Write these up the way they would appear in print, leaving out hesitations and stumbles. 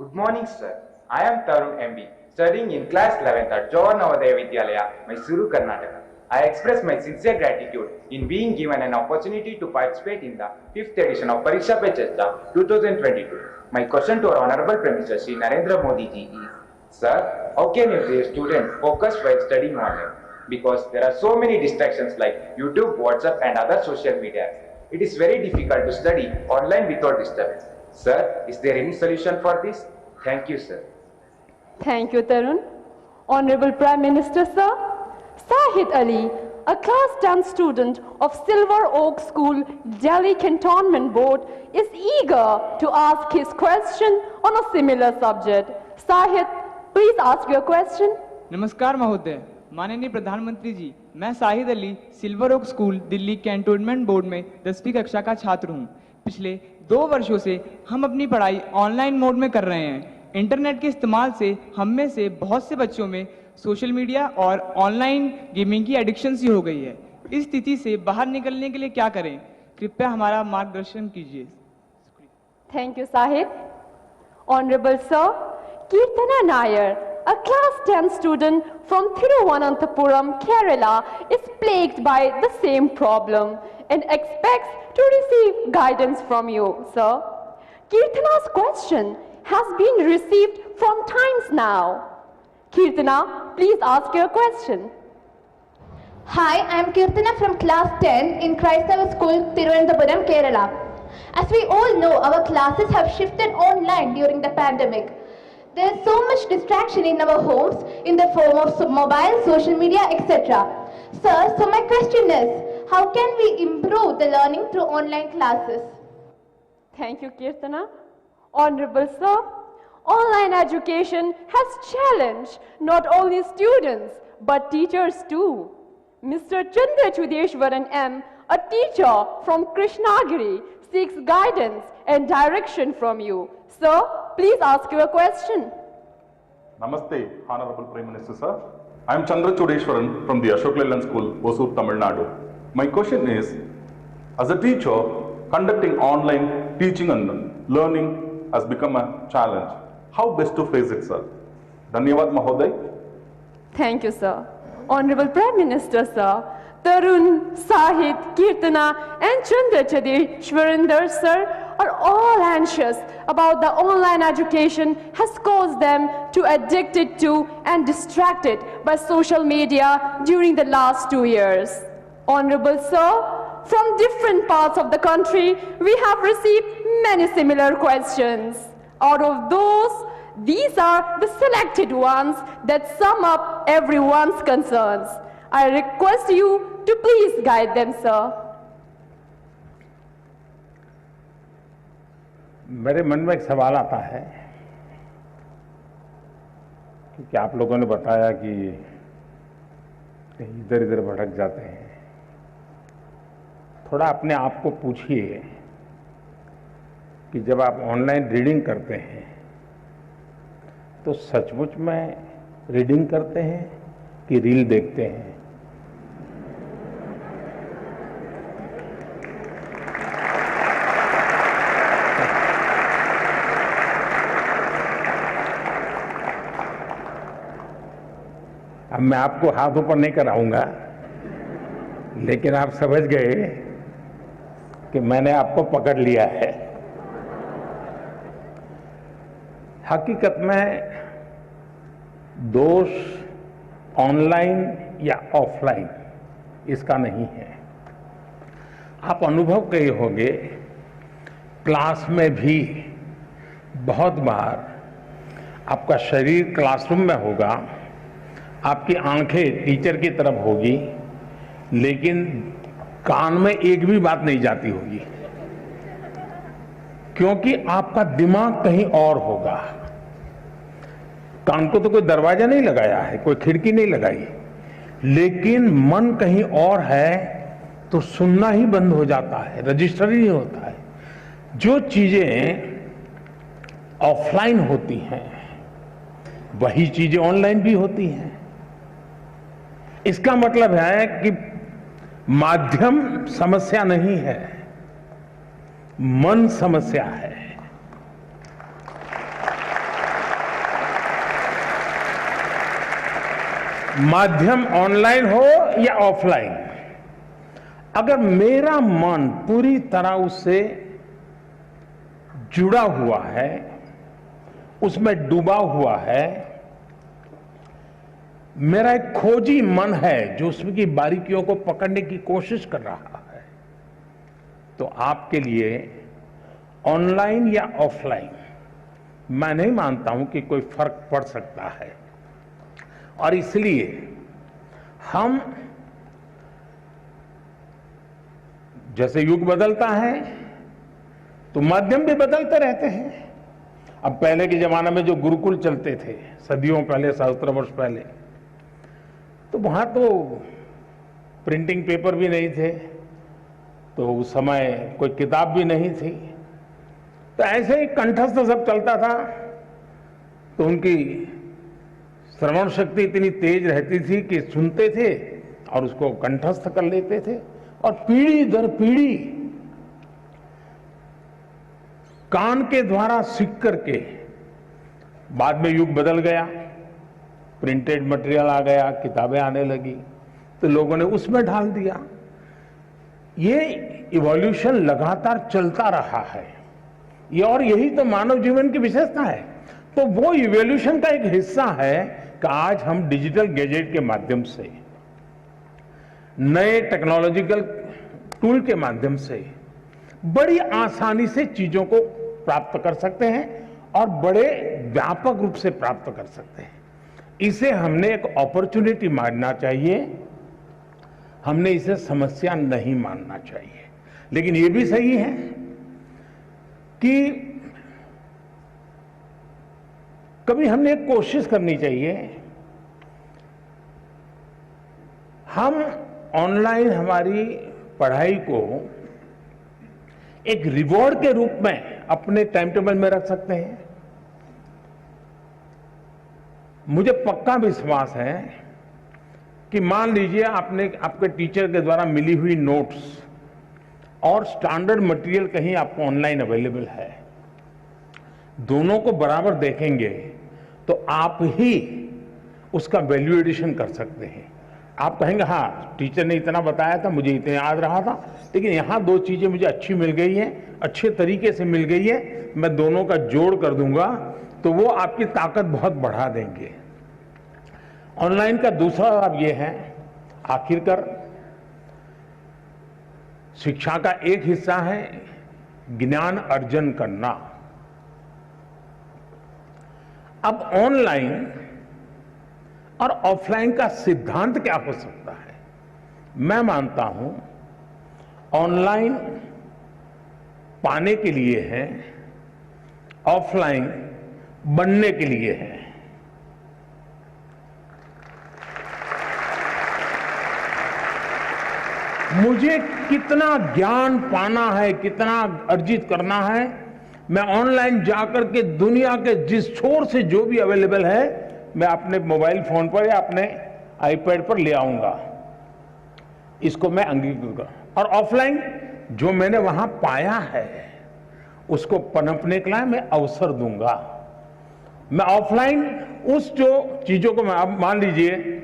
Good morning, sir. I am Tarun MB, studying in class 11th at Jawahar Navodaya Vidyalaya, Mysuru, Karnataka. I express my sincere gratitude in being given an opportunity to participate in the 5th edition of Pariksha Pe Charcha 2022. My question to our Honorable Prime Minister Shri Narendra Modi ji is, Sir, how can a student focus while studying online? Because there are so many distractions like YouTube, WhatsApp and other social media. It is very difficult to study online without disturbance. Sir, is there any solution for this? Thank you, sir. Thank you, Tarun. Honorable Prime Minister, sir, Sahid Ali, a class 10 student of Silver Oak School, Delhi Cantonment Board, is eager to ask his question on a similar subject. Sahid, please ask your question. नमस्कार महोदय, माननीय प्रधानमंत्री जी, मैं Sahid Ali silver oak school Delhi cantonment board में 10वीं कक्षा का छात्र हूं। पिछले 2 वर्षों से हम अपनी पढ़ाई ऑनलाइन मोड में कर रहे हैं। इंटरनेट के इस्तेमाल से हम में से बहुत से बच्चों में सोशल मीडिया और ऑनलाइन गेमिंग की एडिक्शन सी हो गई है। इस स्थिति से बाहर निकलने के लिए क्या करें? कृपया हमारा मार्गदर्शन कीजिए। Thank you, Sahid. Honorable Sir, Kirtana Nair, a class 10 student from Thiruvananthapuram, Kerala, is plagued by the same problem and expects to receive guidance from you, sir. Kirtana's question has been received from times now. Kirtana, please ask your question. Hi, I am Kirtana from class 10 in Christava School, Thiruvananthapuram, Kerala. As we all know, our classes have shifted online during the pandemic. There is so much distraction in our homes in the form of mobile, social media, etc. Sir, so my question is, how can we improve the learning through online classes? Thank you, Kirtana. Honorable Sir, online education has challenged not only students but teachers too. Mr. Chandra Chudeshwaran M., a teacher from Krishnagiri, seeks guidance and direction from you. Sir, please ask your question. Namaste, Honorable Prime Minister, sir. I am Chandra Chudeshwaran from the Ashok Leyland School, Hosur, Tamil Nadu. My question is, as a teacher, conducting online teaching and learning has become a challenge. How best to face it, sir? Dhanyavad, Mahoday. Thank you, sir. Honorable Prime Minister, sir, Tarun, Sahid, Kirtana and Chandra Chudeshwaran, sir, are all anxious about the online education has caused them to addicted to and distracted by social media during the last 2 years. Honorable sir, from different parts of the country, we have received many similar questions. Out of those, these are the selected ones that sum up everyone's concerns. I request you to please guide them, sir. मेरे मन में एक सवाल आता है क्योंकि आप लोगों ने बताया कि कहीं इधर इधर भटक जाते हैं। थोड़ा अपने आप को पूछिए कि जब आप ऑनलाइन रीडिंग करते हैं तो सचमुच में रीडिंग करते हैं कि रील देखते हैं? अब मैं आपको हाथ ऊपर नहीं कराऊंगा, लेकिन आप समझ गए कि मैंने आपको पकड़ लिया है। हकीकत में दोष ऑनलाइन या ऑफलाइन इसका नहीं है। आप अनुभव किए होंगे, क्लास में भी बहुत बार आपका शरीर क्लासरूम में होगा, आपकी आंखें टीचर की तरफ होगी, लेकिन कान में एक भी बात नहीं जाती होगी, क्योंकि आपका दिमाग कहीं और होगा। कान को तो कोई दरवाजा नहीं लगाया है, कोई खिड़की नहीं लगाई, लेकिन मन कहीं और है तो सुनना ही बंद हो जाता है, रजिस्टर ही नहीं होता है। जो चीजें ऑफलाइन होती हैं वही चीजें ऑनलाइन भी होती हैं। इसका मतलब है कि माध्यम समस्या नहीं है, मन समस्या है। माध्यम ऑनलाइन हो या ऑफलाइन, अगर मेरा मन पूरी तरह उससे जुड़ा हुआ है, उसमें डूबा हुआ है, मेरा एक खोजी मन है जो उसमें की बारीकियों को पकड़ने की कोशिश कर रहा है, तो आपके लिए ऑनलाइन या ऑफलाइन मैं नहीं मानता हूं कि कोई फर्क पड़ सकता है। और इसलिए हम, जैसे युग बदलता है तो माध्यम भी बदलते रहते हैं। अब पहले के जमाने में जो गुरुकुल चलते थे, सदियों पहले, सहस्त्र वर्ष पहले, तो वहां तो प्रिंटिंग पेपर भी नहीं थे, तो उस समय कोई किताब भी नहीं थी, तो ऐसे ही कंठस्थ सब चलता था। तो उनकी श्रवण शक्ति इतनी तेज रहती थी कि सुनते थे और उसको कंठस्थ कर लेते थे, और पीढ़ी दर पीढ़ी कान के द्वारा सीख करके, बाद में युग बदल गया, प्रिंटेड मटेरियल आ गया, किताबें आने लगी, तो लोगों ने उसमें ढाल दिया। ये इवोल्यूशन लगातार चलता रहा है, ये, और यही तो मानव जीवन की विशेषता है। तो वो इवोल्यूशन का एक हिस्सा है कि आज हम डिजिटल गैजेट के माध्यम से, नए टेक्नोलॉजिकल टूल के माध्यम से बड़ी आसानी से चीजों को प्राप्त कर सकते हैं और बड़े व्यापक रूप से प्राप्त कर सकते हैं। इसे हमने एक अपॉर्चुनिटी मानना चाहिए, हमने इसे समस्या नहीं मानना चाहिए। लेकिन यह भी सही है कि कभी हमने एक कोशिश करनी चाहिए, हम ऑनलाइन हमारी पढ़ाई को एक रिवॉर्ड के रूप में अपने टाइम टेबल में रख सकते हैं। मुझे पक्का विश्वास है कि मान लीजिए आपने आपके टीचर के द्वारा मिली हुई नोट्स और स्टैंडर्ड मटेरियल कहीं आपको ऑनलाइन अवेलेबल है, दोनों को बराबर देखेंगे तो आप ही उसका वैल्यू एडिशन कर सकते हैं। आप कहेंगे हाँ टीचर ने इतना बताया था, मुझे इतना याद रहा था, लेकिन यहाँ दो चीजें मुझे अच्छी मिल गई हैं, अच्छे तरीके से मिल गई है, मैं दोनों का जोड़ कर दूंगा, तो वो आपकी ताकत बहुत बढ़ा देंगे। ऑनलाइन का दूसरा लाभ ये है, आखिरकार शिक्षा का एक हिस्सा है ज्ञान अर्जन करना। अब ऑनलाइन और ऑफलाइन का सिद्धांत क्या हो सकता है? मैं मानता हूं ऑनलाइन पाने के लिए है, ऑफलाइन बनने के लिए है। मुझे कितना ज्ञान पाना है, कितना अर्जित करना है, मैं ऑनलाइन जाकर के दुनिया के जिस छोर से जो भी अवेलेबल है मैं अपने मोबाइल फोन पर या अपने आईपैड पर ले आऊंगा, इसको मैं अंगीकृत करूं। और ऑफलाइन जो मैंने वहां पाया है उसको पनपने के लिए मैं अवसर दूंगा। मैं ऑफलाइन उस जो चीजों को, मैं अब मान लीजिए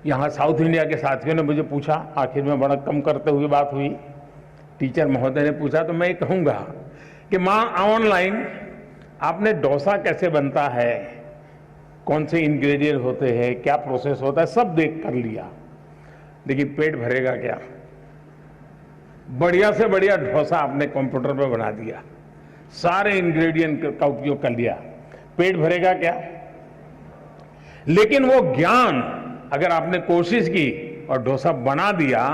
यहां साउथ इंडिया के साथियों ने मुझे पूछा, आखिर में बड़ा कम करते हुए बात हुई, टीचर महोदय ने पूछा, तो मैं ये कहूंगा कि मां ऑनलाइन आपने डोसा कैसे बनता है, कौन से इंग्रेडिएंट होते हैं, क्या प्रोसेस होता है, सब देख कर लिया, लेकिन पेट भरेगा क्या? बढ़िया से बढ़िया डोसा आपने कंप्यूटर पर बना दिया, सारे इंग्रेडिएंट का उपयोग कर लिया, पेट भरेगा क्या? लेकिन वो ज्ञान अगर आपने कोशिश की और डोसा बना दिया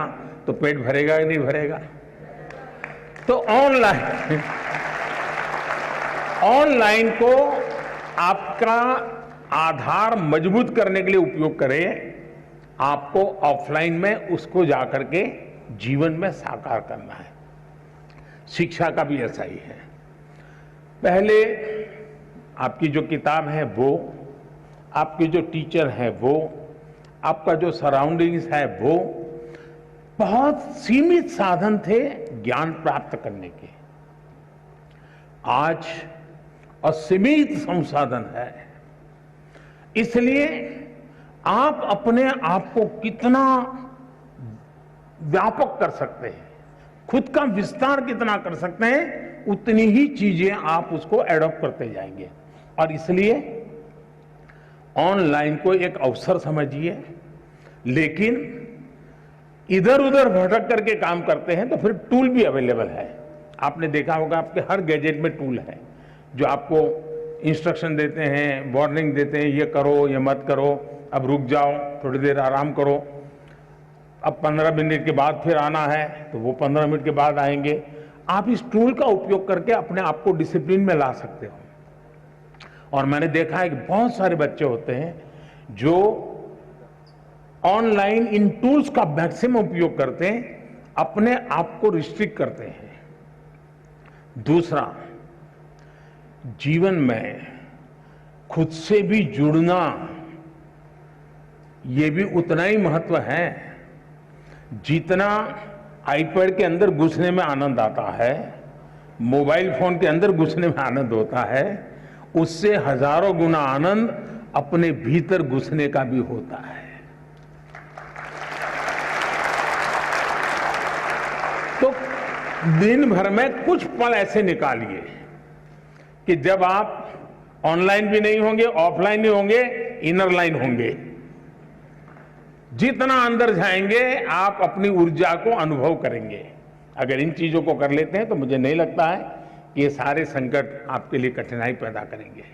तो पेट भरेगा या नहीं भरेगा? तो ऑनलाइन को आपका आधार मजबूत करने के लिए उपयोग करें, आपको ऑफलाइन में उसको जाकर के जीवन में साकार करना है। शिक्षा का भी ऐसा ही है। पहले आपकी जो किताब है वो, आपके जो टीचर है वो, आपका जो सराउंडिंग्स है वो, बहुत सीमित साधन थे ज्ञान प्राप्त करने के। आज असीमित संसाधन है, इसलिए आप अपने आप को कितना व्यापक कर सकते हैं, खुद का विस्तार कितना कर सकते हैं, उतनी ही चीजें आप उसको एडॉप्ट करते जाएंगे। और इसलिए ऑनलाइन को एक अवसर समझिए, लेकिन इधर उधर भटक करके काम करते हैं तो फिर टूल भी अवेलेबल है। आपने देखा होगा आपके हर गैजेट में टूल है जो आपको इंस्ट्रक्शन देते हैं, वार्निंग देते हैं, ये करो, ये मत करो, अब रुक जाओ, थोड़ी देर आराम करो, अब 15 मिनट के बाद फिर आना है तो वो 15 मिनट के बाद आएंगे। आप इस टूल का उपयोग करके अपने आप को डिसिप्लिन में ला सकते हो। और मैंने देखा है कि बहुत सारे बच्चे होते हैं जो ऑनलाइन इन टूल्स का मैक्सिमम उपयोग करते हैं, अपने आप को रिस्ट्रिक्ट करते हैं। दूसरा, जीवन में खुद से भी जुड़ना ये भी उतना ही महत्व है जितना आईपैड के अंदर घुसने में आनंद आता है, मोबाइल फोन के अंदर घुसने में आनंद होता है, उससे हजारों गुना आनंद अपने भीतर घुसने का भी होता है। तो दिन भर में कुछ पल ऐसे निकालिए कि जब आप ऑनलाइन भी नहीं होंगे, ऑफलाइन नहीं होंगे, इनर लाइन होंगे। जितना अंदर जाएंगे आप अपनी ऊर्जा को अनुभव करेंगे। अगर इन चीजों को कर लेते हैं तो मुझे नहीं लगता है कि ये सारे संकट आपके लिए कठिनाई पैदा करेंगे।